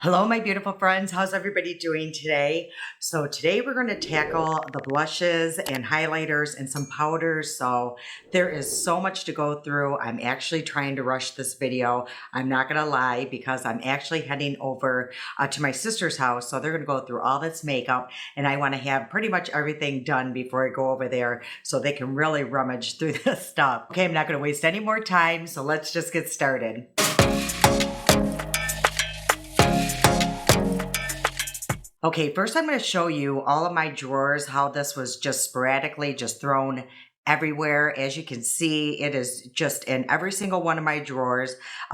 Hello, my beautiful friends. How's everybody doing today? So today we're going to tackle the blushes and highlighters and some powders. So there is so much to go through. I'm actually trying to rush this video. I'm not going to lie because I'm actually heading over to my sister's house. So they're going to go through all this makeup and I want to have pretty much everything done before I go over there so they can really rummage through this stuff. Okay, I'm not going to waste any more time. So let's just get started. Okay, first I'm going to show you all of my drawers, how this was just sporadically just thrown everywhere. As you can see, it is just in every single one of my drawers.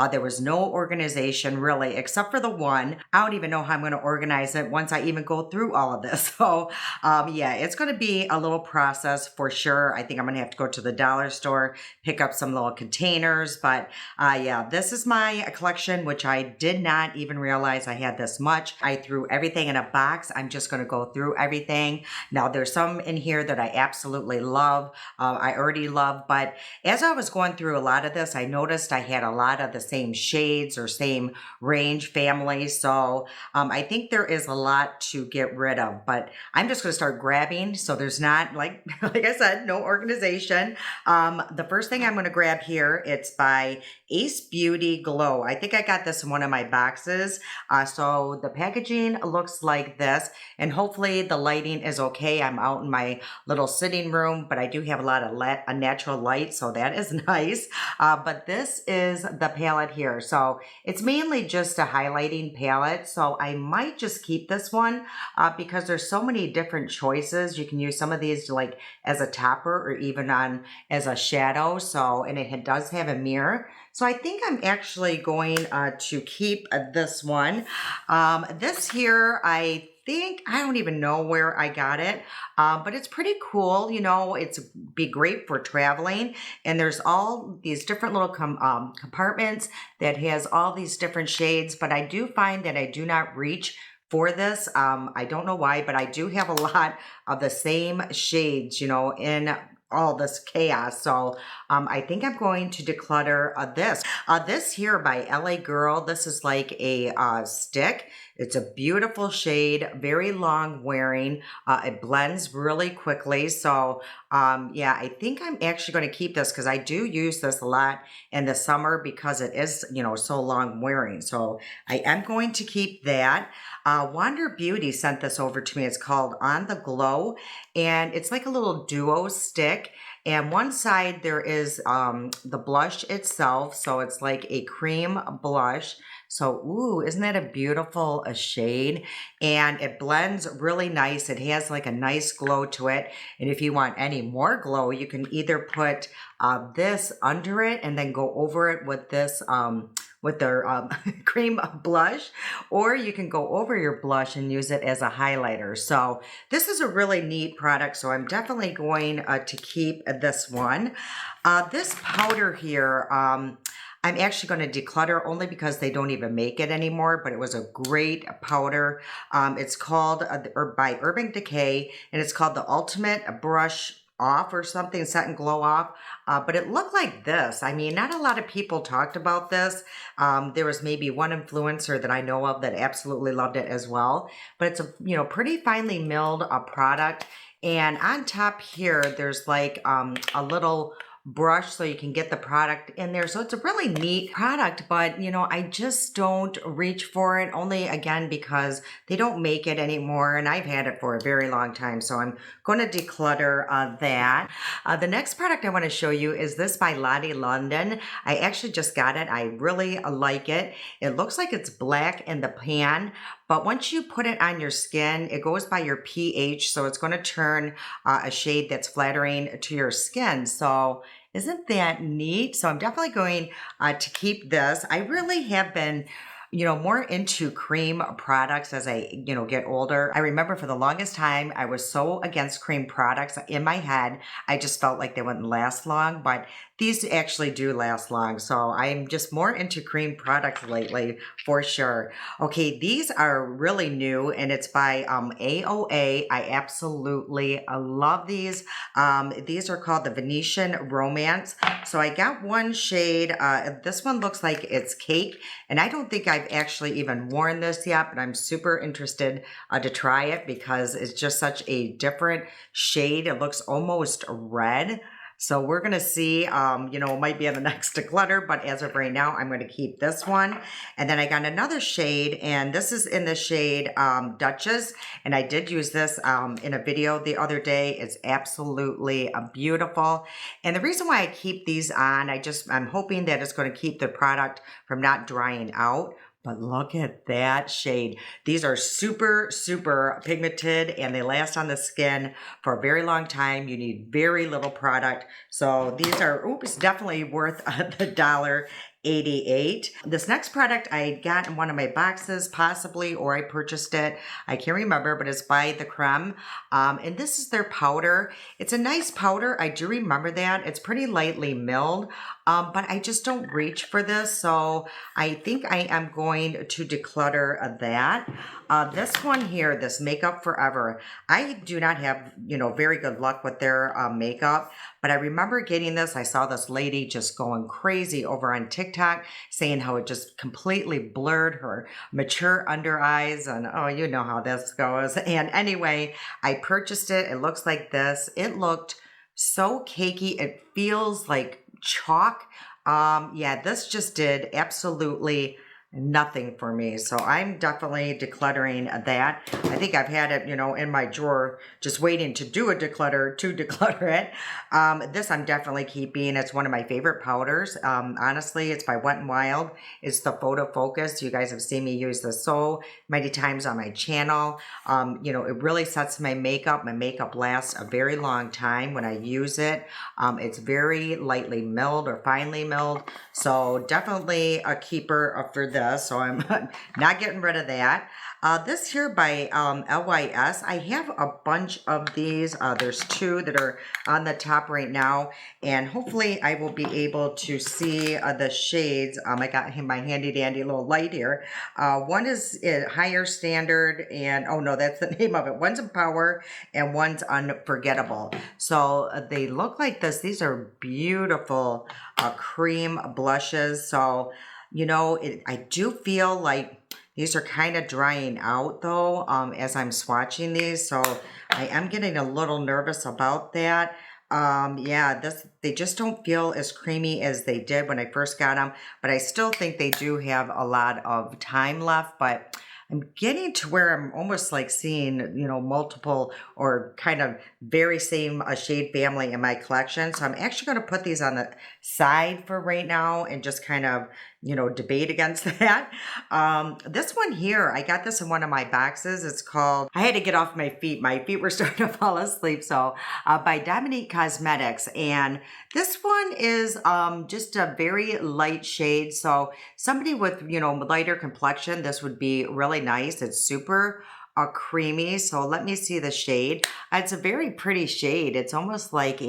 There was no organization really, except for the one. I don't even know how I'm going to organize it once I even go through all of this. So yeah, it's going to be a little process for sure. I think I'm going to have to go to the dollar store, pick up some little containers. But yeah, this is my collection, which I did not even realize I had this much. I threw everything in a box. I'm just going to go through everything. Now there's some in here that I absolutely love. I already love, but as I was going through a lot of this, I noticed I had a lot of the same shades or same range family. So I think there is a lot to get rid of, but I'm just going to start grabbing. So there's not, like I said, no organization. The first thing I'm going to grab here, it's by Ace Beauty Glow. I think I got this in one of my boxes. So the packaging looks like this, and hopefully the lighting is okay. I'm out in my little sitting room, but I do have a lot of a natural light, so that is nice. But this is the palette here. So it's mainly just a highlighting palette. So I might just keep this one because there's so many different choices. You can use some of these like as a topper or even on as a shadow. So, and it does have a mirror. So I think I'm actually going to keep this one. This here, I don't even know where I got it, but it's pretty cool. You know, it's be great for traveling. And there's all these different little compartments that has all these different shades, but I do find that I do not reach for this. I don't know why, but I do have a lot of the same shades, you know, in all this chaos. So I think I'm going to declutter this. This here by LA Girl, this is like a stick. It's a beautiful shade, very long wearing. It blends really quickly. So yeah, I think I'm actually going to keep this because I do use this a lot in the summer because it is, you know, so long wearing. So I am going to keep that. Wander Beauty sent this over to me. It's called On the Glow, and it's like a little duo stick. And one side there is the blush itself. So it's like a cream blush. So, ooh, isn't that a beautiful shade? And it blends really nice. It has like a nice glow to it. And if you want any more glow, you can either put this under it and then go over it with this with their cream blush, or you can go over your blush and use it as a highlighter. So this is a really neat product, so I'm definitely going to keep this one. This powder here, I'm actually going to declutter only because they don't even make it anymore, but it was a great powder. It's called, by Urban Decay, and it's called the Ultimate Brush Off or something, Set and Glow Off. But it looked like this. I mean, not a lot of people talked about this. There was maybe one influencer that I know of that absolutely loved it as well. But it's a, you know, pretty finely milled product. And on top here, there's like a little brush so you can get the product in there. So it's a really neat product, but you know, I just don't reach for it, only again because they don't make it anymore and I've had it for a very long time. So I'm going to declutter that. The next product I want to show you is this by Lottie London. I actually just got it. I really like it. It looks like it's black in the pan, but once you put it on your skin, it goes by your pH, so it's going to turn a shade that's flattering to your skin. So isn't that neat? So I'm definitely going to keep this. I really have been, you know, more into cream products as I, you know, get older. I remember for the longest time, I was so against cream products. In my head, I just felt like they wouldn't last long, but these actually do last long. So I'm just more into cream products lately for sure. Okay, these are really new and it's by AOA. I absolutely love these. These are called the Venetian Romance. So I got one shade. This one looks like it's cake, and I don't think I've I've actually even worn this yet, but I'm super interested to try it because it's just such a different shade. It looks almost red. So we're going to see, it might be in the next declutter, but as of right now, I'm going to keep this one. And then I got another shade, and this is in the shade Duchess. And I did use this in a video the other day. It's absolutely beautiful. And the reason why I keep these on, I'm hoping that it's going to keep the product from not drying out. But look at that shade. These are super, super pigmented and they last on the skin for a very long time. You need very little product. So these are, definitely worth the $1.88. This next product I got in one of my boxes, possibly, or I purchased it. I can't remember, but it's by The Creme. And this is their powder. It's a nice powder. I do remember that. It's pretty lightly milled, but I just don't reach for this. So I think I am going to declutter that. This one here, this Makeup Forever, I do not have, very good luck with their makeup, but I remember getting this. I saw this lady just going crazy over on TikTok saying how it just completely blurred her mature under eyes, and oh, you know how this goes. And anyway, I purchased it. It looks like this. It looked so cakey. It feels like chalk. Yeah, this just did absolutely nothing for me. So I'm definitely decluttering that. I think I've had it, in my drawer, just waiting to do a declutter to declutter it. This I'm definitely keeping. It's one of my favorite powders. Honestly, it's by Wet n Wild. It's the Photo Focus. You guys have seen me use this so many times on my channel. It really sets my makeup. My makeup lasts a very long time when I use it. It's very lightly milled or finely milled. So definitely a keeper for this. So I'm not getting rid of that. This here by LYS, I have a bunch of these. There's two that are on the top right now, and hopefully I will be able to see the shades. I got my handy dandy little light here. One is Higher Standard, and oh no, that's the name of it. One's Empower and one's Unforgettable. So they look like this. These are beautiful cream blushes. So I do feel like these are kind of drying out though, as I'm swatching these. So I am getting a little nervous about that. Yeah, they just don't feel as creamy as they did when I first got them, but I still think they do have a lot of time left. But I'm getting to where I'm almost like seeing, multiple or kind of very same shade family in my collection. So I'm actually going to put these on the side for right now and just kind of, debate against that. This one here, I got this in one of my boxes. It's called, I had to get off my feet. My feet were starting to fall asleep. So by Dominique Cosmetics. And this one is just a very light shade. So somebody with, lighter complexion, this would be really nice. It's super creamy. So let me see the shade. It's a very pretty shade. It's almost like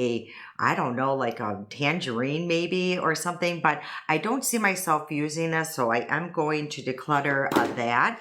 like a tangerine maybe or something, but I don't see myself using this, so I am going to declutter that.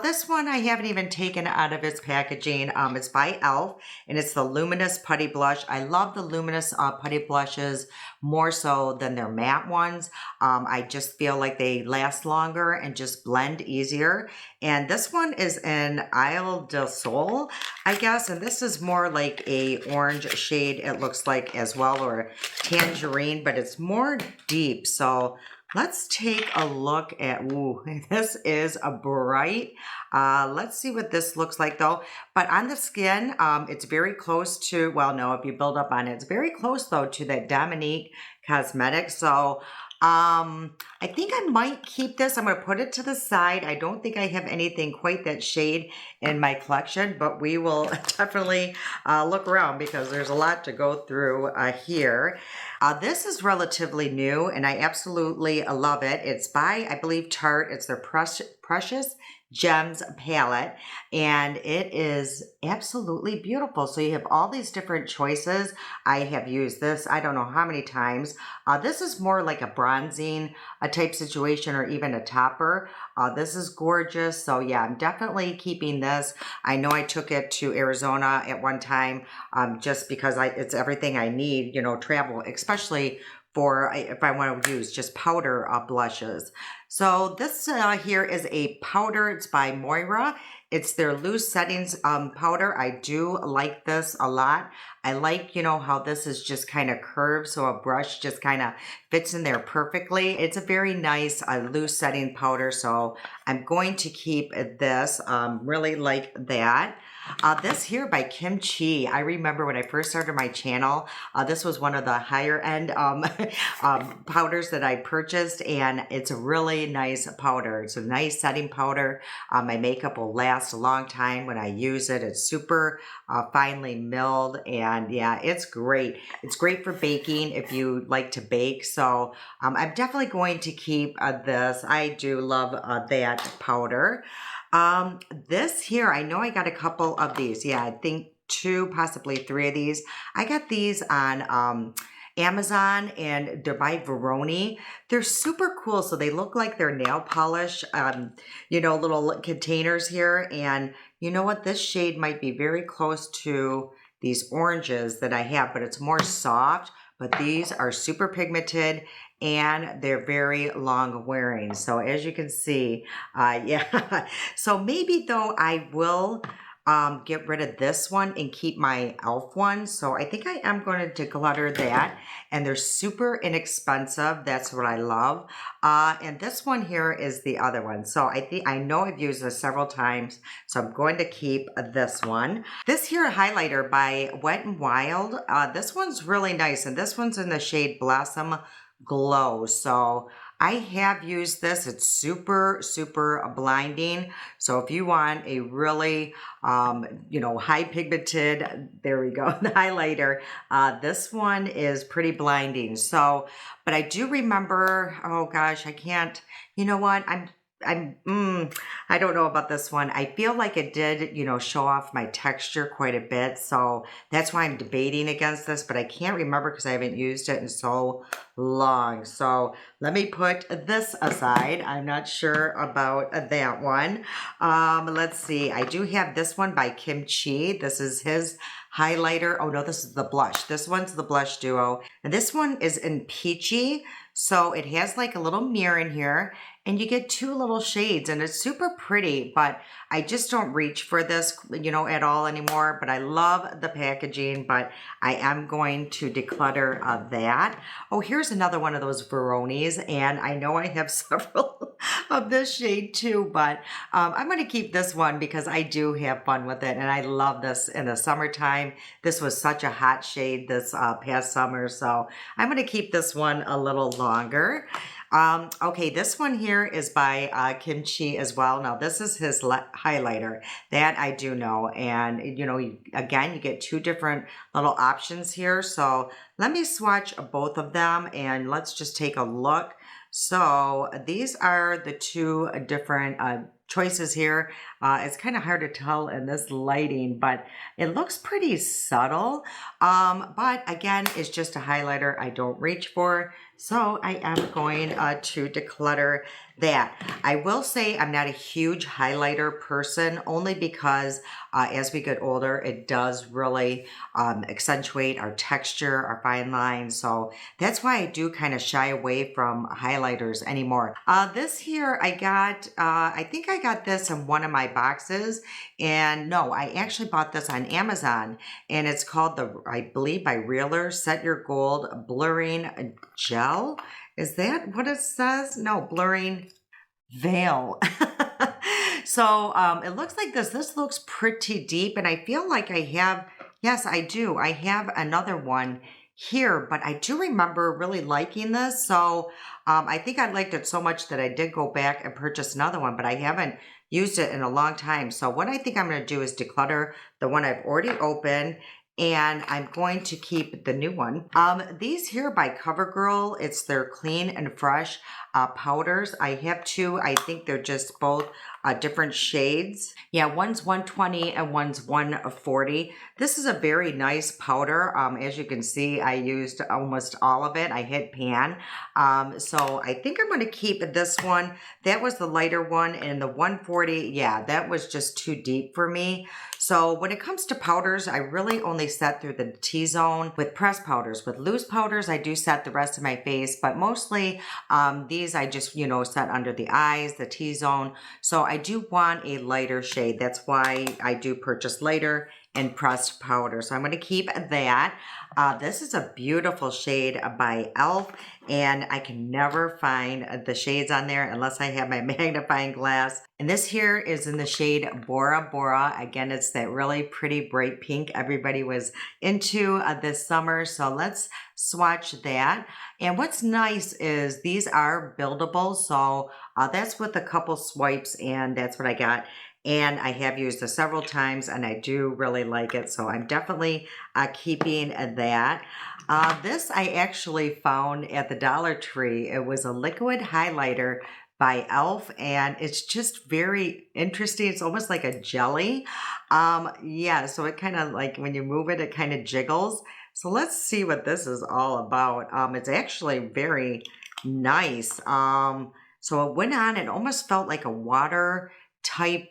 This one I haven't even taken out of its packaging. It's by e.l.f. and it's the Luminous Putty Blush. I love the Luminous Putty Blushes more so than their matte ones. I just feel like they last longer and just blend easier. And this one is in Isle de Sol, I guess, and this is more like a orange shade, it looks like, as well, or tangerine, but it's more deep. So let's take a look at, ooh, this is a bright. Let's see what this looks like though. But on the skin, it's very close to, well, no, if you build up on it, it's very close though to that Dominique Cosmetics. So I think I might keep this. I'm going to put it to the side. I don't think I have anything quite that shade in my collection, but we will definitely look around because there's a lot to go through here. This is relatively new and I absolutely love it. It's by, I believe, Tarte. It's their Precious Gems palette, and it is absolutely beautiful. So you have all these different choices. I have used this I don't know how many times. This is more like a bronzing type situation, or even a topper. This is gorgeous. So yeah, I'm definitely keeping this. I know I took it to Arizona at one time just because it's everything I need, travel, especially for if I want to use just powder blushes. So this here is a powder. It's by Moira. It's their loose settings powder. I do like this a lot. I like, you know, how this is just kind of curved, so a brush just kind of fits in there perfectly. It's a very nice loose setting powder, so I'm going to keep this. Really like that. This here by Kimchi. I remember when I first started my channel, this was one of the higher end powders that I purchased, and it's a really nice powder. It's a nice setting powder. My makeup will last a long time when I use it. It's super finely milled, and yeah, it's great. It's great for baking if you like to bake. So I'm definitely going to keep this. I do love that powder. This here, I know I got a couple of these. Yeah, I think 2, possibly 3 of these. I got these on Amazon, and they're by Veroni. They're super cool. So they look like they're nail polish, you know, little containers here. And you know what? This shade might be very close to these oranges that I have, but it's more soft. But these are super pigmented, and they're very long wearing. So as you can see, yeah. So maybe though I will get rid of this one and keep my e.l.f. one. So I think I am going to declutter that. And they're super inexpensive. That's what I love. And this one here is the other one. So I know I've used this several times. So I'm going to keep this one. This here highlighter by Wet n Wild. This one's really nice. And this one's in the shade Blossom Glow. So I have used this. It's super, super blinding. So if you want a really, you know, high pigmented, there we go, the highlighter, this one is pretty blinding. So, but I do remember, oh gosh, I can't, you know what? I don't know about this one. I feel like it did, you know, show off my texture quite a bit. So that's why I'm debating against this, but I can't remember because I haven't used it in so long. So let me put this aside. I'm not sure about that one. Let's see. I do have this one by Kimchi. This is his highlighter. Oh no, this is the blush. This one's the blush duo. And this one is in Peachy. So it has like a little mirror in here, and you get 2 little shades, and it's super pretty, but I just don't reach for this, you know, at all anymore. But I love the packaging, but I am going to declutter that. Oh, here's another one of those Veronis, and I know I have several of this shade too, but I'm going to keep this one because I do have fun with it, and I love this in the summertime. This was such a hot shade this past summer, so I'm going to keep this one a little longer. Okay, this one here is by Kimchi as well. Now, this is his highlighter. That I do know. And, you know, again, you get 2 different little options here. So let me swatch both of them, and let's just take a look. So these are the 2 different choices here. It's kind of hard to tell in this lighting, but it looks pretty subtle. But again, it's just a highlighter I don't reach for. So I am going to declutter that. I will say I'm not a huge highlighter person, only because as we get older, it does really accentuate our texture, our fine lines. So that's why I do kind of shy away from highlighters anymore. This here I got, I think I got this in one of my boxes. And no, I actually bought this on Amazon, and it's called I believe by Realer, Set Your Gold Blurring Gel. Is that what it says? No, blurring veil. So it looks like this. This looks pretty deep, and I feel like I have, yes, I do. I have another one here, but I do remember really liking this. So I think I liked it so much that I did go back and purchase another one, but I haven't used it in a long time. So what I think I'm going to do is declutter the one I've already opened, and I'm going to keep the new one. These here by CoverGirl, it's their clean and fresh powders. I have 2. I think they're just both different shades. Yeah, one's 120 and one's 140. This is a very nice powder. As you can see, I used almost all of it. I hit pan. So I think I'm going to keep this one. That was the lighter one, and the 140, yeah, that was just too deep for me. So when it comes to powders, I really only set through the T-zone with pressed powders. With loose powders, I do set the rest of my face, but mostly these these I just, set under the eyes, the T-zone. So I do want a lighter shade. That's why I do purchase lighter and pressed powder. So I'm going to keep that. This is a beautiful shade by e.l.f. and I can never find the shades on there unless I have my magnifying glass. And this here is in the shade Bora Bora. Again, it's that really pretty bright pink everybody was into this summer. So let's swatch that. And what's nice is these are buildable. So that's with a couple swipes and that's what I got. And I have used this several times and I do really like it. So I'm definitely keeping that. This I actually found at the Dollar Tree. It was a liquid highlighter by e.l.f. and it's just very interesting. It's almost like a jelly. Yeah, so it kind of like when you move it, it kind of jiggles. So let's see what this is all about. It's actually very nice. So it went on, it almost felt like a water type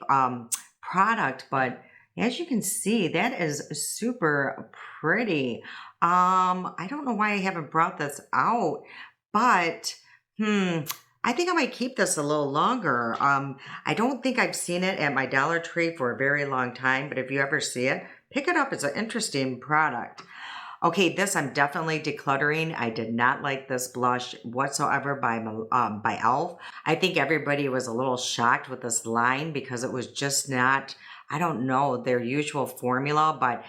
product, but as you can see, that is super pretty. I don't know why I haven't brought this out, but I think I might keep this a little longer. I don't think I've seen it at my Dollar Tree for a very long time, but if you ever see it, pick it up. It's an interesting product. Okay, this I'm definitely decluttering. I did not like this blush whatsoever by e.l.f. I think everybody was a little shocked with this line because it was just not, I don't know, their usual formula, but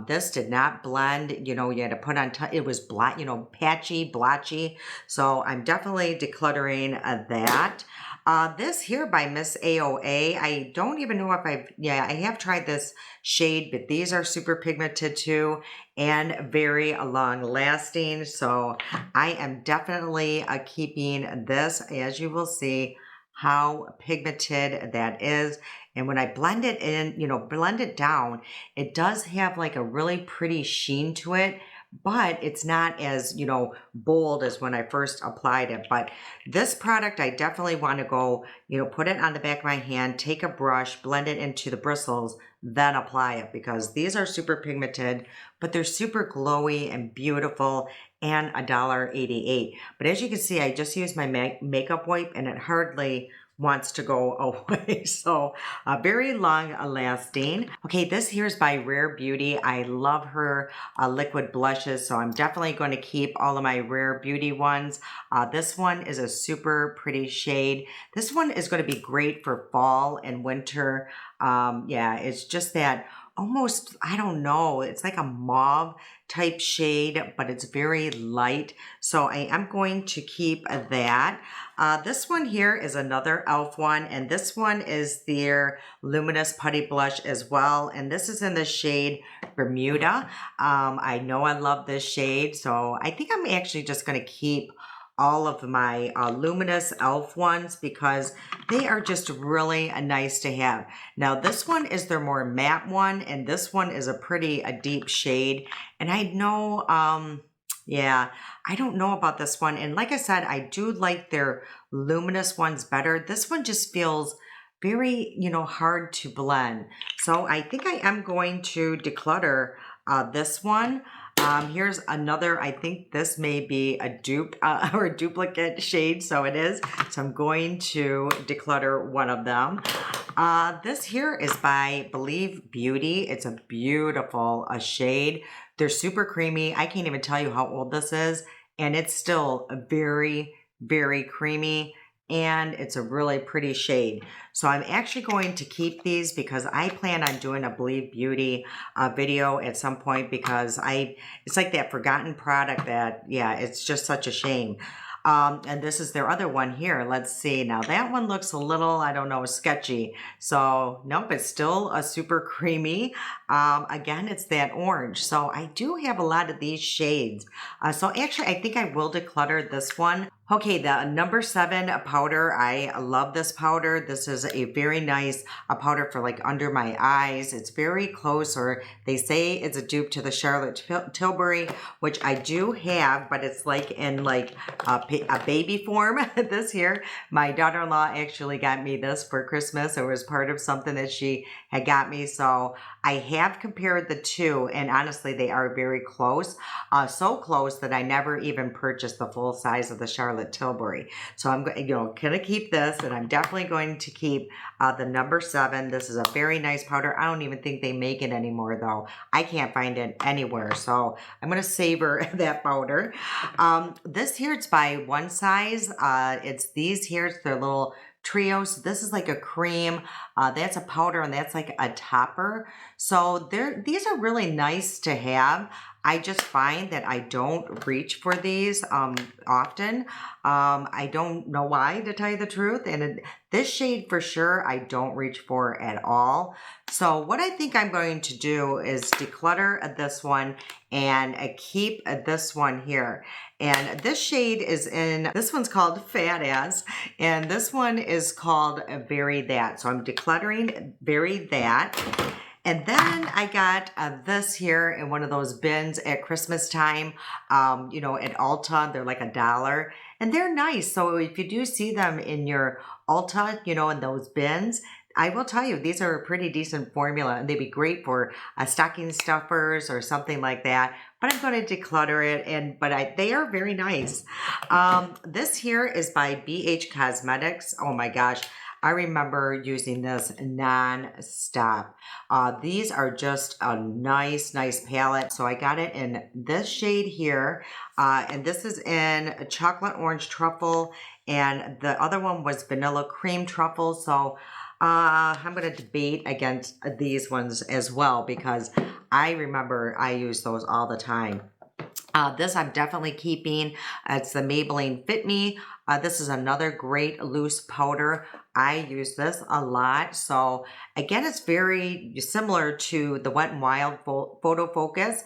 this did not blend. You had to put on, it was black, patchy, blotchy. So I'm definitely decluttering that. This here by Miss AOA, I don't even know if I have tried this shade, but these are super pigmented too and very long lasting. So I am definitely keeping this, as you will see how pigmented that is. And when I blend it in, blend it down, it does have like a really pretty sheen to it, but it's not as, bold as when I first applied it. But this product, I definitely want to go, put it on the back of my hand, take a brush, blend it into the bristles, then apply it because these are super pigmented, but they're super glowy and beautiful and $1.88. But as you can see, I just used my makeup wipe and it hardly wants to go away. So very long lasting. Okay, this here is by Rare Beauty. I love her liquid blushes, so I'm definitely going to keep all of my Rare Beauty ones. This one is a super pretty shade. This one is going to be great for fall and winter. Yeah, it's just that almost, I don't know, it's like a mauve type shade, but it's very light. So I am going to keep that. This one here is another e.l.f. one, and this one is their Luminous Putty Blush as well. And this is in the shade Bermuda. I know I love this shade, so I think I'm actually just going to keep all of my luminous e.l.f. ones because they are just really nice to have. Now this one is their more matte one, and this one is a deep shade. And I know, yeah, I don't know about this one. And like I said, I do like their luminous ones better. This one just feels very, hard to blend. So I think I am going to declutter this one. Here's another, I think this may be a dupe or a duplicate shade, so it is. So I'm going to declutter one of them. This here is by Believe Beauty. It's a beautiful shade. They're super creamy. I can't even tell you how old this is, and it's still very, very creamy. And it's a really pretty shade. So I'm actually going to keep these because I plan on doing a Believe Beauty video at some point because it's like that forgotten product that, yeah, it's just such a shame. And this is their other one here. Let's see. Now that one looks a little, I don't know, sketchy. So nope, it's still a super creamy. Again, it's that orange. So I do have a lot of these shades. So actually, I think I will declutter this one. Okay, the number 7 powder. I love this powder. This is a very nice powder for like under my eyes. It's very close, or they say it's a dupe to the Charlotte Tilbury, which I do have, but it's like in like a baby form. This here, my daughter-in-law actually got me this for Christmas. It was part of something that she had got me. So I have compared the two, and honestly, they are very close. So close that I never even purchased the full size of the Charlotte Charlotte Tilbury. So I'm gonna keep this, and I'm definitely going to keep the number 7. This is a very nice powder. I don't even think they make it anymore though. I can't find it anywhere. So I'm gonna savor that powder. This here, it's by One Size. It's these here, it's their little trios. This is like a cream. That's a powder, and that's like a topper. So these are really nice to have. I just find that I don't reach for these often. I don't know why, to tell you the truth. And this shade for sure, I don't reach for at all. So what I think I'm going to do is declutter this one and keep this one here. And this shade is this one's called Fat Ass, and this one is called Bury That. So I'm decluttering Bury That. And then I got this here in one of those bins at Christmas time, at Ulta. They're like $1, and they're nice. So if you do see them in your Ulta, in those bins, I will tell you, these are a pretty decent formula, and they'd be great for stocking stuffers or something like that. But I'm going to declutter it, but they are very nice. This here is by BH Cosmetics. Oh my gosh. I remember using this non-stop. These are just a nice palette. So I got it in this shade here. And this is in Chocolate Orange Truffle. And the other one was Vanilla Cream Truffle. So I'm going to debate against these ones as well, because I remember I use those all the time. This I'm definitely keeping. It's the Maybelline Fit Me. This is another great loose powder. I use this a lot. So again, it's very similar to the Wet n Wild Photo Focus.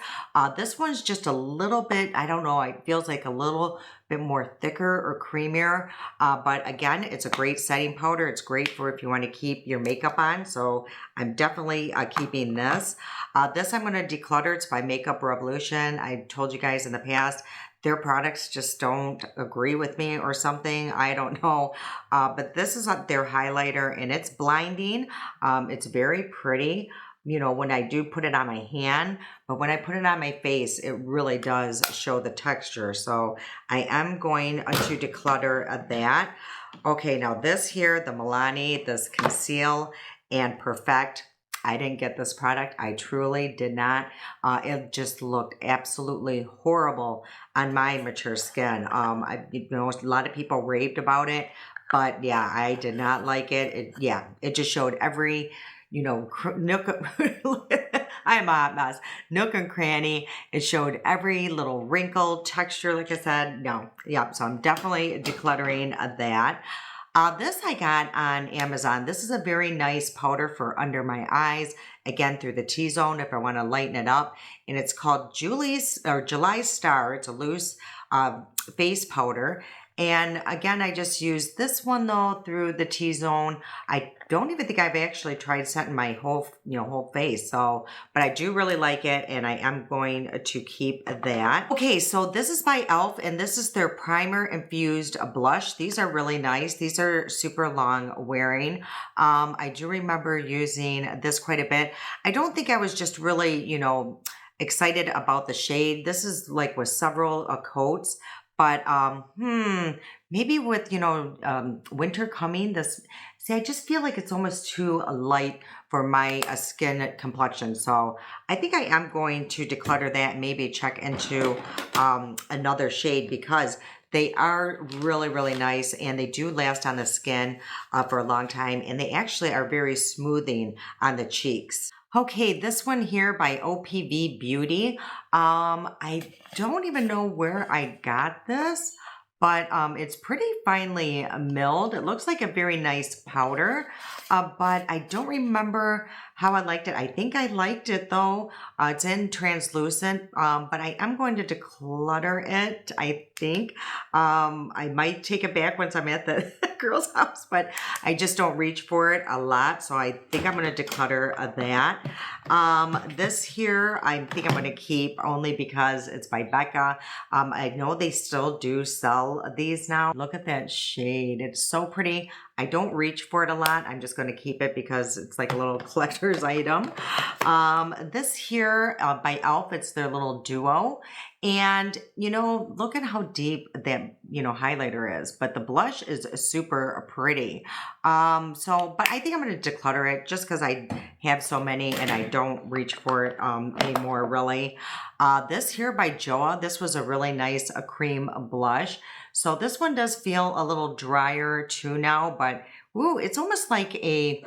This one's just a little bit, I don't know, it feels like a little bit more thicker or creamier. But again, it's a great setting powder. It's great for if you want to keep your makeup on. So I'm definitely keeping this. This I'm going to declutter. It's by Makeup Revolution. I told you guys in the past, their products just don't agree with me or something. I don't know. But this is their highlighter, and it's blinding. It's very pretty, when I do put it on my hand. But when I put it on my face, it really does show the texture. So I am going to declutter that. Okay, now this here, the Milani, this Conceal and Perfect. I didn't get this product. I truly did not. It just looked absolutely horrible on my mature skin. A lot of people raved about it, but yeah, I did not like it. It just showed every, nook. I'm a hot mess. Nook and cranny. It showed every little wrinkle, texture. Like I said, no. Yeah, so I'm definitely decluttering that. This I got on Amazon. This is a very nice powder for under my eyes. Again, through the T-zone if I want to lighten it up. And it's called July Star. It's a loose face powder. And again, I just used this one though through the T-zone. I don't even think I've actually tried setting my whole face. So, but I do really like it, and I am going to keep that. Okay, so this is by e.l.f. and this is their primer infused blush. These are really nice. These are super long wearing. I do remember using this quite a bit. I don't think I was just really, excited about the shade. This is like with several coats. But maybe with winter coming, I just feel like it's almost too light for my skin complexion. So I think I am going to declutter that and maybe check into another shade, because they are really nice, and they do last on the skin for a long time, and they actually are very smoothing on the cheeks. Okay, this one here by OPV Beauty. I don't even know where I got this, but it's pretty finely milled. It looks like a very nice powder, but I don't remember how I liked it. I think I liked it though. It's in translucent, but I am going to declutter it, I think. I might take it back once I'm at the girl's house, but I just don't reach for it a lot. So I think I'm going to declutter that. This here, I think I'm going to keep only because it's by Becca. I know they still do sell these now. Look at that shade. It's so pretty. I don't reach for it a lot. I'm just going to keep it because it's like a little collector's item. This here by e.l.f., it's their little duo. And, you know, look at how deep that, you know, highlighter is. But the blush is super pretty. But I think I'm going to declutter it just because I have so many and I don't reach for it anymore, really. This here by Joa, this was a really nice cream blush. So this one does feel a little drier too now, but ooh, it's almost like a,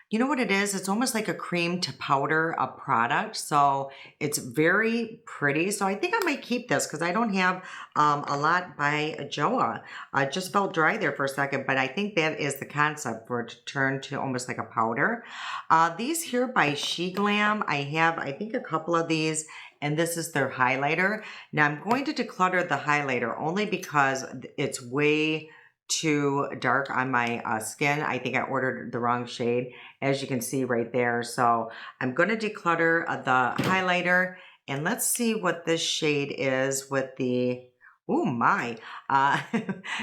you know what it is? It's almost like a cream to powder product. So it's very pretty. So I think I might keep this because I don't have a lot by Joa. It just felt dry there for a second, but I think that is the concept for it to turn to almost like a powder. These here by She Glam, I have, I think, a couple of these. And this is their highlighter. Now I'm going to declutter the highlighter only because it's way too dark on my skin. I think I ordered the wrong shade, as you can see right there. So I'm going to declutter the highlighter, and let's see what this shade is with the, oh my,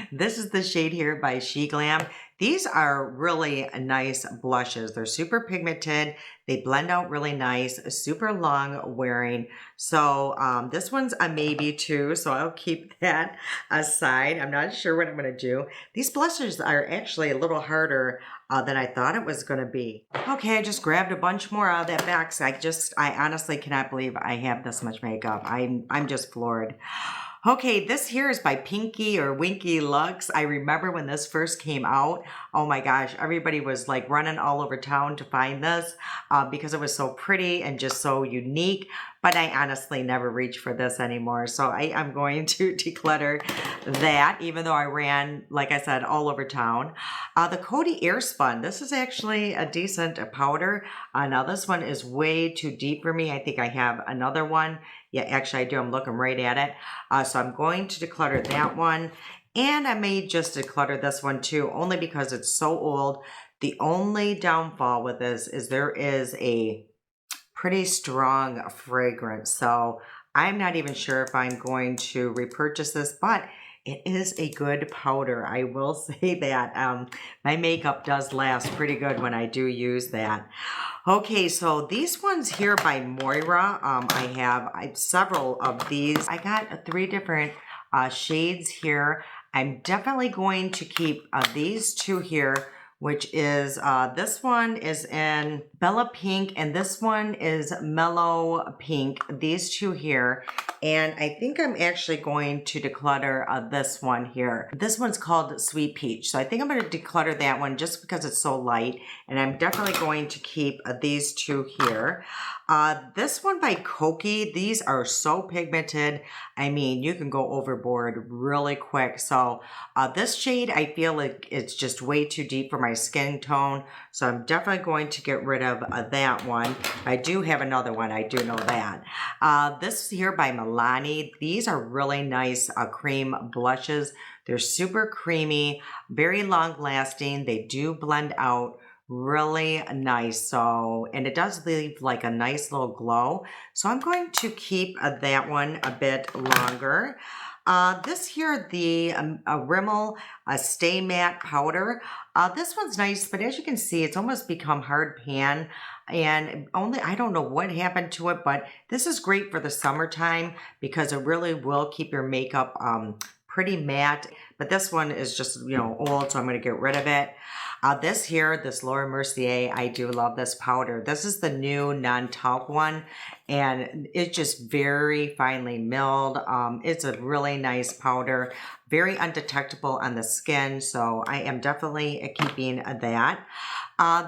this is the shade here by She Glam. These are really nice blushes. They're super pigmented. They blend out really nice, super long wearing. So this one's a maybe too, so I'll keep that aside. I'm not sure what I'm going to do. These blushes are actually a little harder than I thought it was going to be. Okay, I just grabbed a bunch more out of that box. I honestly cannot believe I have this much makeup. I'm just floored. Okay, this here is by Pinky or Winky Lux. I remember when this first came out. Oh my gosh, everybody was like running all over town to find this because it was so pretty and just so unique. But I honestly never reach for this anymore. So I'm going to declutter that, even though I ran, like I said, all over town. The Coty Airspun. This is actually a decent powder. Now this one is way too deep for me. I think I have another one. Yeah, actually I do. I'm looking right at it. So I'm going to declutter that one. And I may just declutter this one too, only because it's so old. The only downfall with this is there is a pretty strong fragrance. So I'm not even sure if I'm going to repurchase this, but it is a good powder. I will say that. My makeup does last pretty good when I do use that. Okay, so these ones here by Moira, I have several of these. I got 3 different shades here. I'm definitely going to keep these 2 here, which is, this one is in Bella Pink and this one is Mellow Pink, these 2 here. And I think I'm actually going to declutter this one here. This one's called Sweet Peach. So I think I'm going to declutter that one just because it's so light. And I'm definitely going to keep these 2 here. This one by Koki, these are so pigmented. I mean, you can go overboard really quick. So this shade, I feel like it's just way too deep for my skin tone. So I'm definitely going to get rid of that one. I do have another one, I do know that. This here by Milani, these are really nice cream blushes. They're super creamy, very long lasting. They do blend out really nice. So, and it does leave like a nice little glow. So I'm going to keep that one a bit longer. This here, the Rimmel Stay Matte Powder. This one's nice, but as you can see, it's almost become hard pan. And I don't know what happened to it, but this is great for the summertime because it really will keep your makeup pretty matte. But this one is just, you know, old, so I'm going to get rid of it. This here, this Laura Mercier, I do love this powder. This is the new non-talc one, and it's just very finely milled. It's a really nice powder, very undetectable on the skin, so I am definitely keeping that.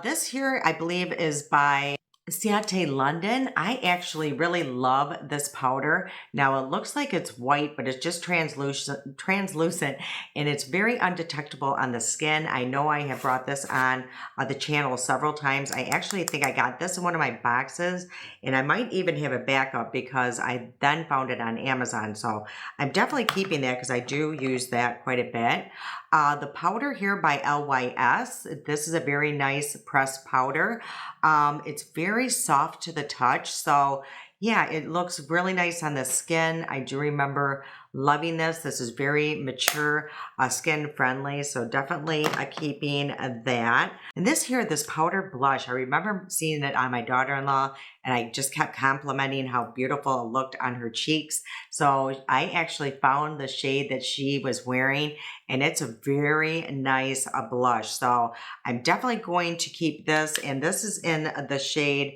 This here, I believe, is by Ciate London. I actually really love this powder. Now it looks like it's white, but it's just translucent and it's very undetectable on the skin. I know I have brought this on the channel several times. I actually think I got this in one of my boxes and I might even have a backup because I then found it on Amazon. So I'm definitely keeping that because I do use that quite a bit. The powder here by LYS. This is a very nice pressed powder. It's very soft to the touch. So, yeah, it looks really nice on the skin. I do remember loving this. This is very mature, skin friendly. So definitely keeping that. And this here, this powder blush, I remember seeing it on my daughter-in-law and I just kept complimenting how beautiful it looked on her cheeks. So I actually found the shade that she was wearing and it's a very nice blush. So I'm definitely going to keep this. And this is in the shade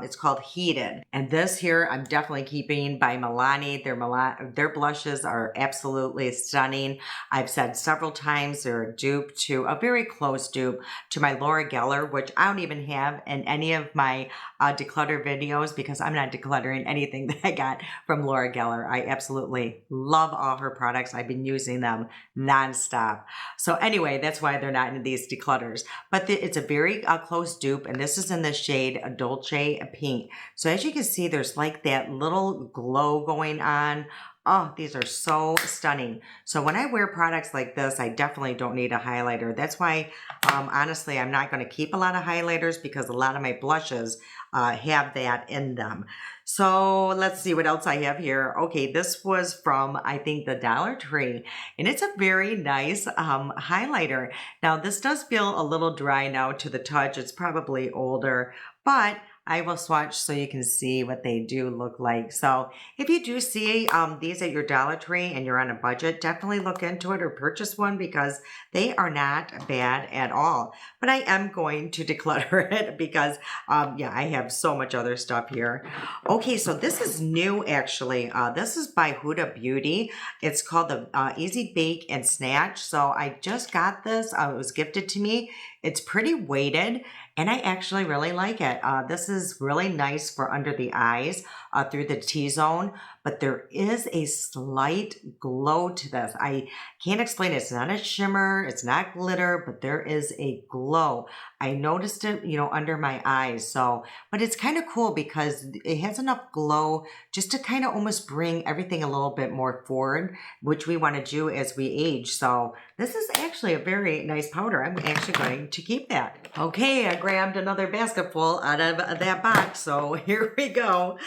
it's called Heated. And this here, I'm definitely keeping by Milani. Their blushes are absolutely stunning. I've said several times they're a dupe to, a very close dupe to my Laura Geller, which I don't even have in any of my declutter videos because I'm not decluttering anything that I got from Laura Geller. I absolutely love all her products. I've been using them nonstop. So anyway, that's why they're not in these declutters. But it's a very close dupe, and this is in the shade Dolce Pink. So as you can see, there's like that little glow going on. Oh, these are so stunning. So when I wear products like this, I definitely don't need a highlighter. That's why, honestly, I'm not going to keep a lot of highlighters because a lot of my blushes have that in them. So let's see what else I have here. Okay, this was from, I think, the Dollar Tree, and it's a very nice highlighter. Now, this does feel a little dry now to the touch. It's probably older, but I will swatch so you can see what they do look like. So if you do see these at your Dollar Tree and you're on a budget, definitely look into it or purchase one because they are not bad at all. But I am going to declutter it because, yeah, I have so much other stuff here. Okay, so this is new actually. This is by Huda Beauty. It's called the Easy Bake and Snatch. So I just got this. It was gifted to me. It's pretty weighted and I actually really like it. This is really nice for under the eyes through the T-zone, but there is a slight glow to this. I can't explain it. It's not a shimmer, it's not glitter, but there is a glow. I noticed it, you know, under my eyes. So, but it's kind of cool because it has enough glow just to kind of almost bring everything a little bit more forward, which we want to do as we age. So this is actually a very nice powder. I'm actually going to keep that. Okay, I grabbed another basket full out of that box. So here we go.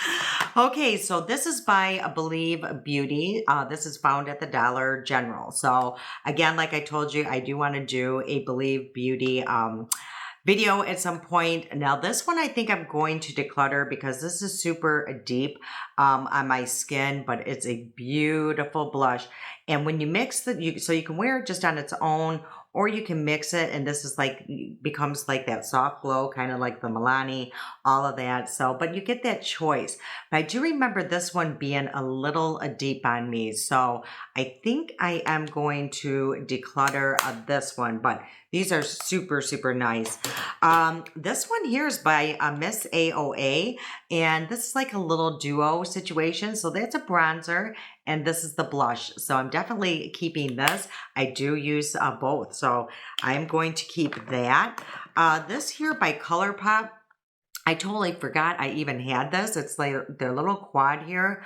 Okay, so this is by Believe Beauty. This is found at the Dollar General. So again, like I told you, I do want to do a Believe Beauty video at some point. Now this one I think I'm going to declutter because this is super deep on my skin, but it's a beautiful blush. And when you mix so you can wear it just on its own, or you can mix it and this is like, becomes like that soft glow, kind of like the Milani, all of that. So, but you get that choice. But I do remember this one being a little deep on me. So I think I am going to declutter this one, but these are super, super nice. This one here is by Miss AOA, and this is like a little duo situation. So that's a bronzer, and this is the blush. So I'm definitely keeping this. I do use both, so I'm going to keep that. This here by ColourPop, I totally forgot I even had this. It's like their little quad here.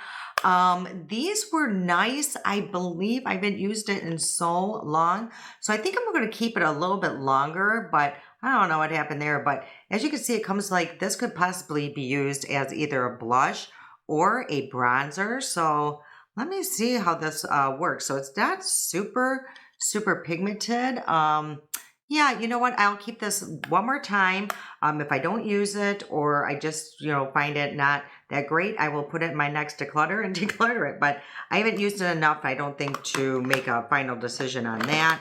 These were nice. I believe I haven't used it in so long. So I think I'm going to keep it a little bit longer, but I don't know what happened there. But as you can see, it comes like this could possibly be used as either a blush or a bronzer. So let me see how this works. So it's not super, super pigmented. Yeah, you know what? I'll keep this one more time. If I don't use it or I just, you know, find it not that great, I will put it in my next declutter and declutter it. But I haven't used it enough, I don't think, to make a final decision on that.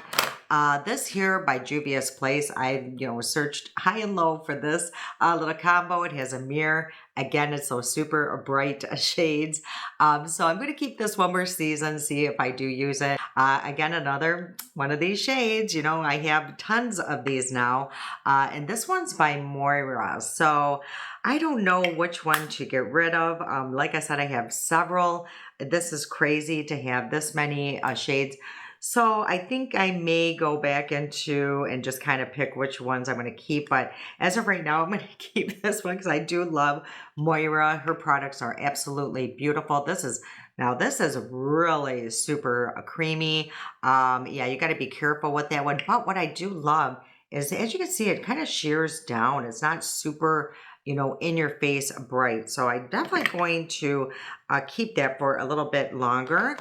This here by Juvia's Place, I, you know, searched high and low for this little combo. It has a mirror. Again, it's those super bright shades. So I'm going to keep this one more season, see if I do use it. Again, another one of these shades. You know, I have tons of these now. And this one's by Moira. So I don't know which one to get rid of. Like I said, I have several. This is crazy to have this many shades. So I think I may go back into and just kind of pick which ones I'm going to keep. But as of right now, I'm going to keep this one because I do love Moira. Her products are absolutely beautiful. This is really super creamy. Yeah, you got to be careful with that one. But what I do love is, as you can see, it kind of shears down. It's not super you know, in your face bright. So I'm definitely going to keep that for a little bit longer.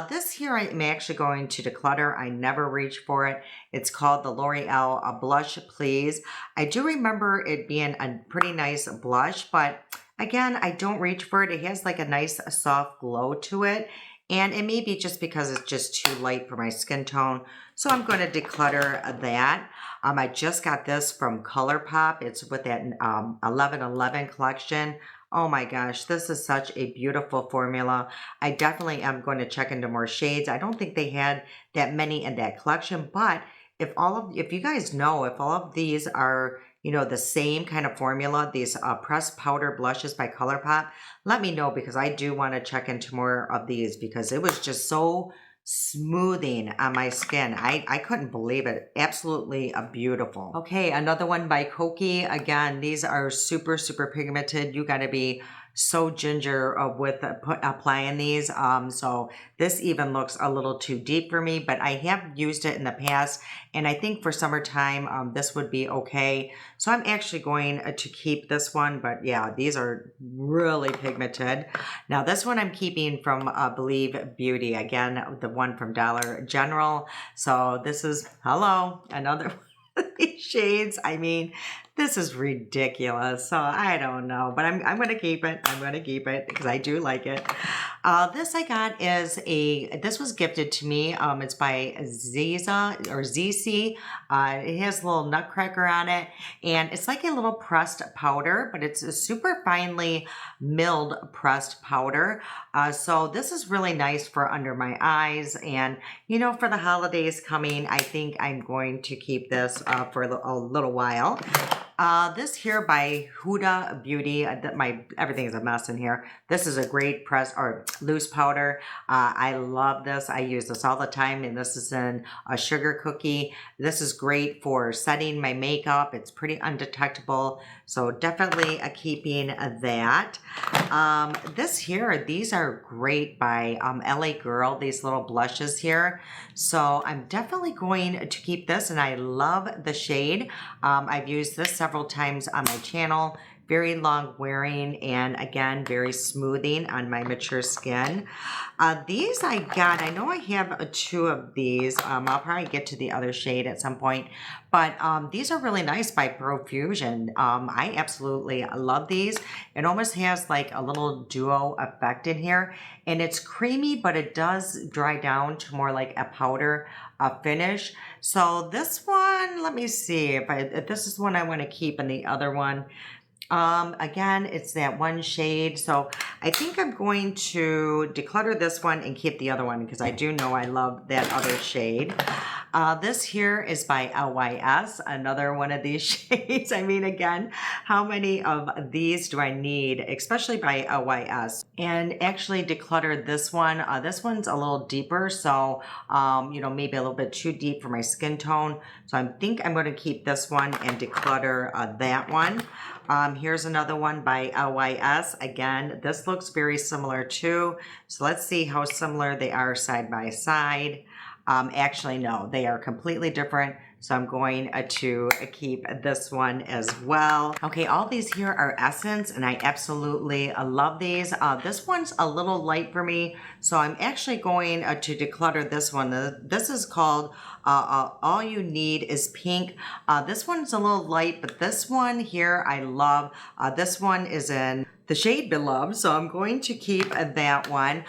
This here I'm actually going to declutter. I never reach for it. It's called the L'Oreal Blush Please. I do remember it being a pretty nice blush, but again, I don't reach for it. It has like a nice soft glow to it. And it may be just because it's just too light for my skin tone. So I'm going to declutter that. I just got this from ColourPop. It's with that 1111 collection. Oh my gosh, this is such a beautiful formula. I definitely am going to check into more shades. I don't think they had that many in that collection, but if you guys know if all of these are, you know, the same kind of formula, these pressed powder blushes by ColourPop, let me know, because I do want to check into more of these, because it was just so smoothing on my skin. I couldn't believe it. Absolutely beautiful. Okay, another one by Koki. Again, these are super, super pigmented. You got to be so ginger with applying these. So this even looks a little too deep for me, but I have used it in the past, and I think for summertime, this would be okay. So I'm actually going to keep this one, but yeah, these are really pigmented. Now this one I'm keeping from Believe Beauty. Again, the one from Dollar General. So this is, hello, another one of these shades. I mean, this is ridiculous. So I don't know, but I'm going to keep it. I'm going to keep it because I do like it. This I got this was gifted to me. It's by Ziza or ZC. It has a little nutcracker on it, and it's like a little pressed powder, but it's a super finely milled pressed powder. So this is really nice for under my eyes, and you know, for the holidays coming, I think I'm going to keep this for a little while. This here by Huda Beauty. Everything is a mess in here. This is a great press or loose powder. I love this. I use this all the time, and this is in a sugar cookie. This is great for setting my makeup. It's pretty undetectable, so definitely keeping that. These are great by LA Girl. These little blushes here. So I'm definitely going to keep this, and I love the shade. I've used this several times on my channel. Very long wearing, and again, very smoothing on my mature skin. These I got, I know I have two of these. I'll probably get to the other shade at some point, but these are really nice by Profusion. I absolutely love these. It almost has like a little duo effect in here, and it's creamy, but it does dry down to more like a powder finish. So this one, let me see if this is one I want to keep, and the other one, again, it's that one shade. So I think I'm going to declutter this one and keep the other one, because I do know I love that other shade. This here is by LYS, another one of these shades. I mean, again, how many of these do I need, especially by LYS? And actually declutter this one. This one's a little deeper, so, you know, maybe a little bit too deep for my skin tone. So I think I'm going to keep this one and declutter that one. Here's another one by LYS. Again, this looks very similar too. So let's see how similar they are side by side. Actually, no, they are completely different. So I'm going to keep this one as well. Okay, all these here are Essence, and I absolutely love these. This one's a little light for me, so I'm actually going to declutter this one. This is called All You Need Is Pink. This one's a little light, but this one here I love. This one is in the shade Beloved, so I'm going to keep that one.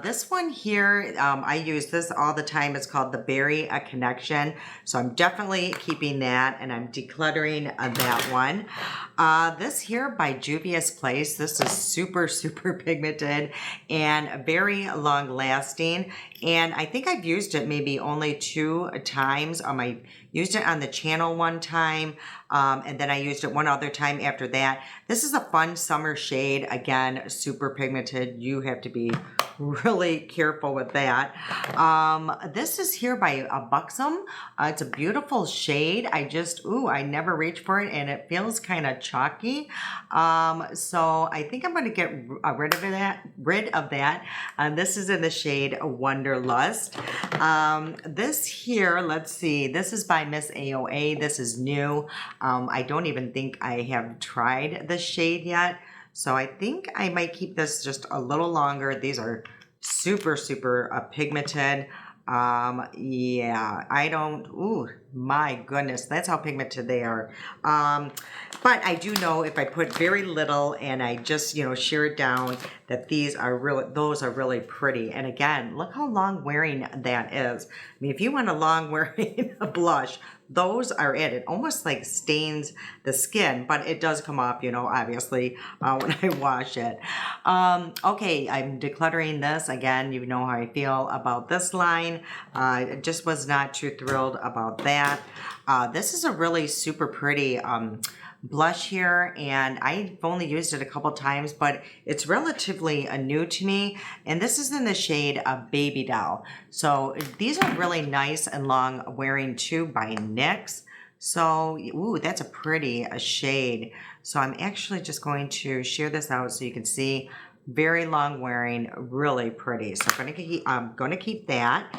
This one here, I use this all the time. It's called the Berry Connection, so I'm definitely keeping that, and I'm decluttering that one. This here by Juvia's Place. This is super, super pigmented and very long lasting, and I think I've used it maybe only 2 times. I used it on the channel one time, and then I used it one other time after that. This is a fun summer shade. Again, super pigmented. You have to be really careful with that. This is here by Buxom. It's a beautiful shade. I never reach for it, and it feels kind of chalky. So I think I'm going to get rid of that. This is in the shade Wonderlust. This here, let's see. This is by Miss AOA. This is new. I don't even think I have tried the shade yet. So I think I might keep this just a little longer. These are super, super pigmented. Yeah, I don't, ooh, my goodness, that's how pigmented they are. But I do know if I put very little and I just, shear it down, that those are really pretty. And again, look how long wearing that is. I mean, if you want a long wearing blush, those are it. It almost like stains the skin, but it does come off, obviously, when I wash it. Okay, I'm decluttering this. Again, you know how I feel about this line. I just was not too thrilled about that. This is a really super pretty blush here, and I've only used it a couple times, but it's relatively new to me, and this is in the shade Baby Doll. So these are really nice and long wearing too by NYX. So, ooh, that's a pretty shade. So I'm actually just going to shear this out so you can see. Very long wearing, really pretty. So I'm going to keep that.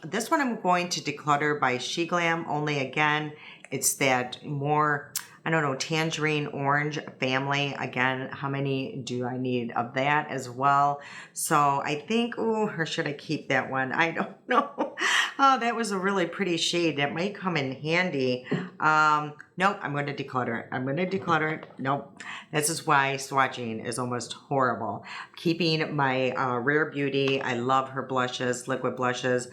This one I'm going to declutter by She Glam, only again, it's that more, I don't know, tangerine orange family. Again, how many do I need of that as well? So I think, ooh, or should I keep that one? I don't know. Oh, that was a really pretty shade. That might come in handy. Nope, I'm going to declutter it. I'm going to declutter it. Nope. This is why swatching is almost horrible. Keeping my Rare Beauty. I love her blushes, liquid blushes.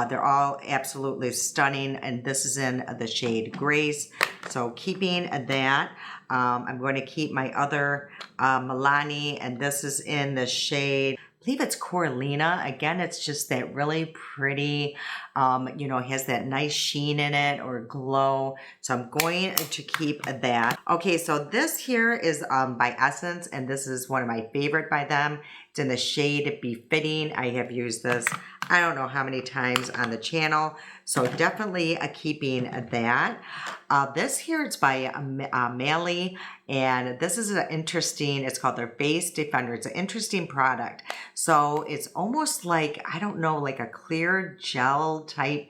They're all absolutely stunning, and this is in the shade Grace. So keeping that. I'm going to keep my other Milani, and this is in the shade, I believe it's Coralina. Again, it's just that really pretty, has that nice sheen in it or glow. So I'm going to keep that. Okay, so this here is by Essence, and this is one of my favorite by them. It's in the shade Befitting. I have used this, I don't know how many times on the channel. So definitely keeping that. This here is by Mally, and this is an interesting, it's called their Face Defender. It's an interesting product. So it's almost like, I don't know, like a clear gel type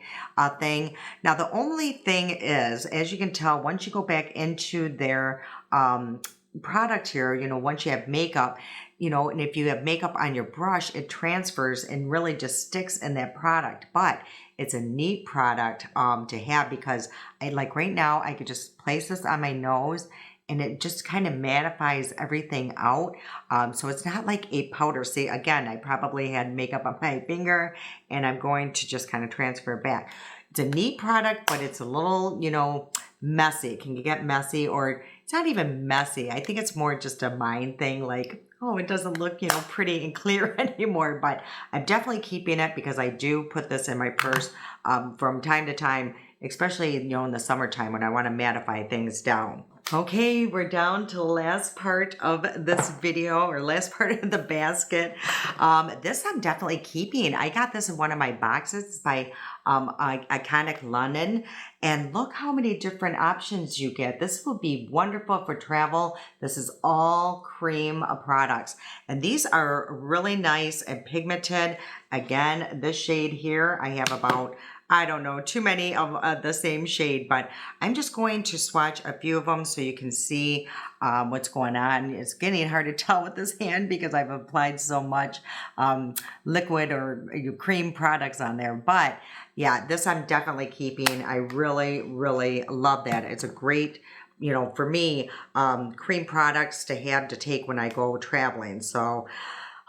thing. Now the only thing is, as you can tell, once you go back into their product here, once you have makeup, and if you have makeup on your brush, it transfers and really just sticks in that product. But it's a neat product to have, because like right now, I could just place this on my nose and it just kind of mattifies everything out. So it's not like a powder. See, again, I probably had makeup on my finger and I'm going to just kind of transfer it back. It's a neat product, but it's a little, messy. It can get messy, or it's not even messy. I think it's more just a mind thing, like, oh, it doesn't look, pretty and clear anymore. But I'm definitely keeping it because I do put this in my purse from time to time, especially, in the summertime when I want to mattify things down. Okay, we're down to the last part of this video, or last part of the basket. This I'm definitely keeping. I got this in one of my boxes by Iconic London, and look how many different options you get. This will be wonderful for travel. This is all cream products, and these are really nice and pigmented. Again, this shade here, I have about, I don't know, too many of the same shade, but I'm just going to swatch a few of them so you can see what's going on. It's getting hard to tell with this hand because I've applied so much liquid or cream products on there. But yeah, this I'm definitely keeping. I really, really love that. It's a great, for me, cream products to have to take when I go traveling. So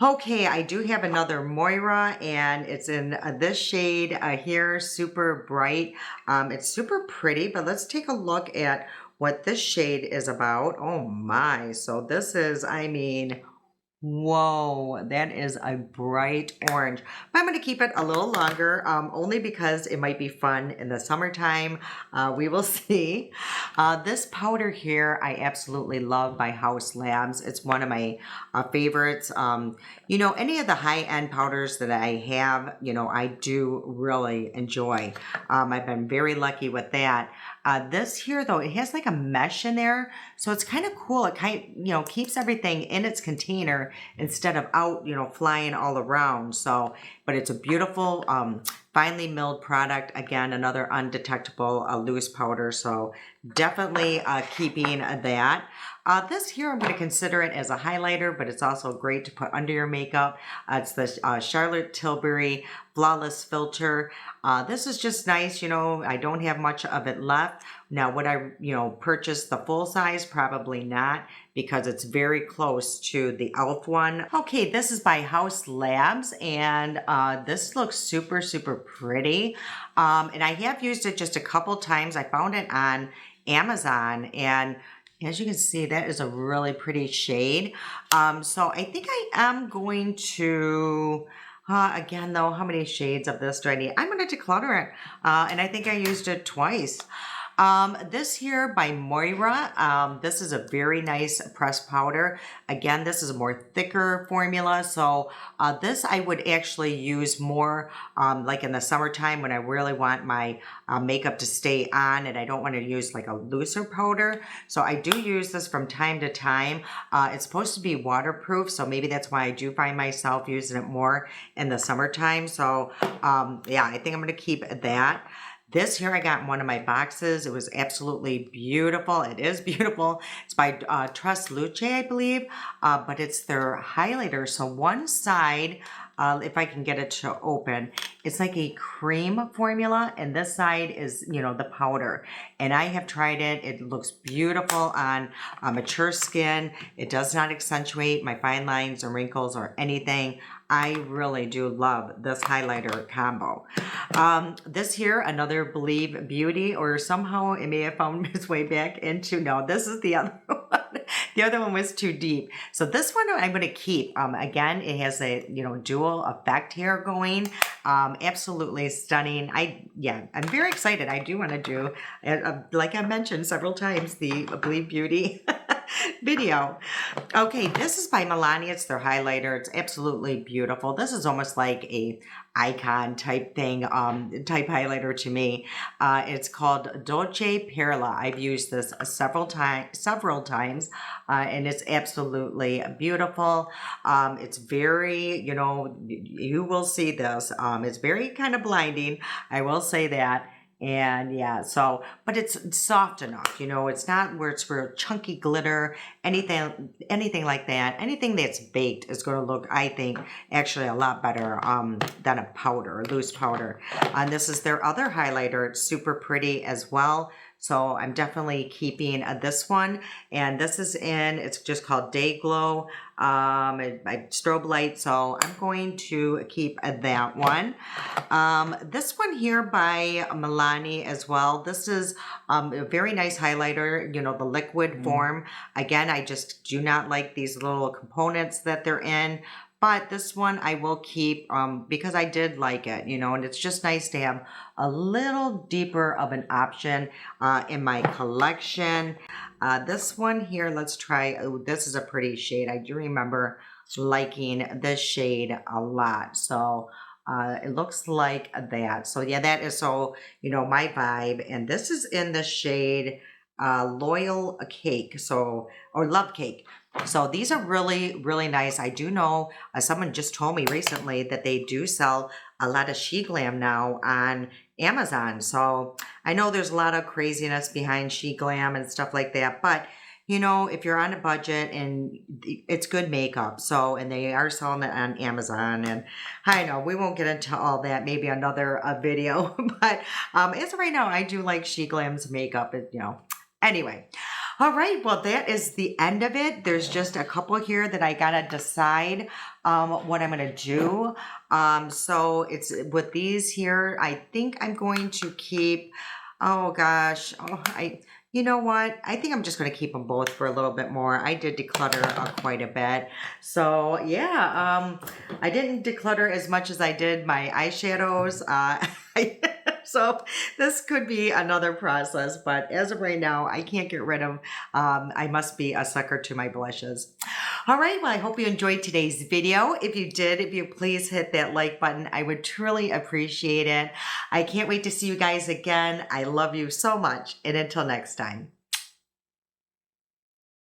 okay, I do have another Moira, and it's in this shade here, Super Bright. It's super pretty, but let's take a look at what this shade is about. Oh my, so this is, I mean, whoa, that is a bright orange. But I'm going to keep it a little longer, only because it might be fun in the summertime. We will see. This powder here, I absolutely love by House Labs. It's one of my favorites. Any of the high-end powders that I have, I do really enjoy. I've been very lucky with that. This here, though, it has like a mesh in there, so it's kind of cool. It keeps everything in its container instead of out, flying all around. So, but it's a beautiful finely milled product. Again, another undetectable loose powder. So definitely keeping that. This here, I'm going to consider it as a highlighter, but it's also great to put under your makeup. It's the Charlotte Tilbury Flawless Filter. This is just nice. I don't have much of it left. Now, would I, purchase the full size? Probably not, because it's very close to the e.l.f. one. Okay, this is by House Labs, and this looks super, super pretty. And I have used it just a couple times. I found it on Amazon, and as you can see, that is a really pretty shade. So I think I am going to, again though, how many shades of this do I need? I'm going to declutter it. And I think I used it twice. This here by Moira, this is a very nice pressed powder. Again, this is a more thicker formula. So this I would actually use more like in the summertime when I really want my makeup to stay on and I don't want to use like a looser powder. So I do use this from time to time. It's supposed to be waterproof, so maybe that's why I do find myself using it more in the summertime. So yeah, I think I'm going to keep that. This here I got in one of my boxes. It was absolutely beautiful. It is beautiful. It's by Trust Luce, I believe, but it's their highlighter. So one side, if I can get it to open, it's like a cream formula, and this side is, the powder. And I have tried it. It looks beautiful on mature skin. It does not accentuate my fine lines or wrinkles or anything. I really do love this highlighter combo. This here, another Believe Beauty, or somehow it may have found its way back into, no, this is the other one. The other one was too deep. So this one I'm going to keep. Again, it has a, dual effect here going. Absolutely stunning. I'm very excited. I do want to do, like I mentioned several times, the Believe Beauty video. Okay, this is by Milani. It's their highlighter. It's absolutely beautiful. This is almost like a icon type thing, type highlighter to me. It's called Dolce Perla. I've used this several times, and it's absolutely beautiful. It's very, you will see this. It's very kind of blinding. I will say that. And yeah, so, but it's soft enough, it's not where it's real chunky glitter, anything like that. Anything that's baked is going to look, I think, actually a lot better than a powder, a loose powder. And this is their other highlighter. It's super pretty as well. So I'm definitely keeping this one. And this is it's just called Day Glow by Strobe Light. So I'm going to keep that one. This one here by Milani as well. This is a very nice highlighter, the liquid form. Again, I just do not like these little components that they're in. But this one I will keep because I did like it, and it's just nice to have a little deeper of an option in my collection. This one here, let's try. Oh, this is a pretty shade. I do remember liking this shade a lot. So it looks like that. So yeah, that is my vibe. And this is in the shade Loyal Cake, or Love Cake. So these are really, really nice. I do know someone just told me recently that they do sell a lot of She Glam now on Amazon. So I know there's a lot of craziness behind She Glam and stuff like that. But, if you're on a budget and it's good makeup. So, and they are selling it on Amazon. And I know we won't get into all that, maybe another video. But as of right now, I do like She Glam's makeup, anyway. All right, well, that is the end of it. There's just a couple here that I gotta decide what I'm gonna do. So it's with these here, I think I'm going to keep, oh gosh, you know what? I think I'm just going to keep them both for a little bit more. I did declutter quite a bit. So yeah, I didn't declutter as much as I did my eyeshadows. So this could be another process, but as of right now, I can't get rid of, I must be a sucker to my blushes. All right, well, I hope you enjoyed today's video. If you did, if you please hit that like button, I would truly appreciate it. I can't wait to see you guys again. I love you so much, and until next time.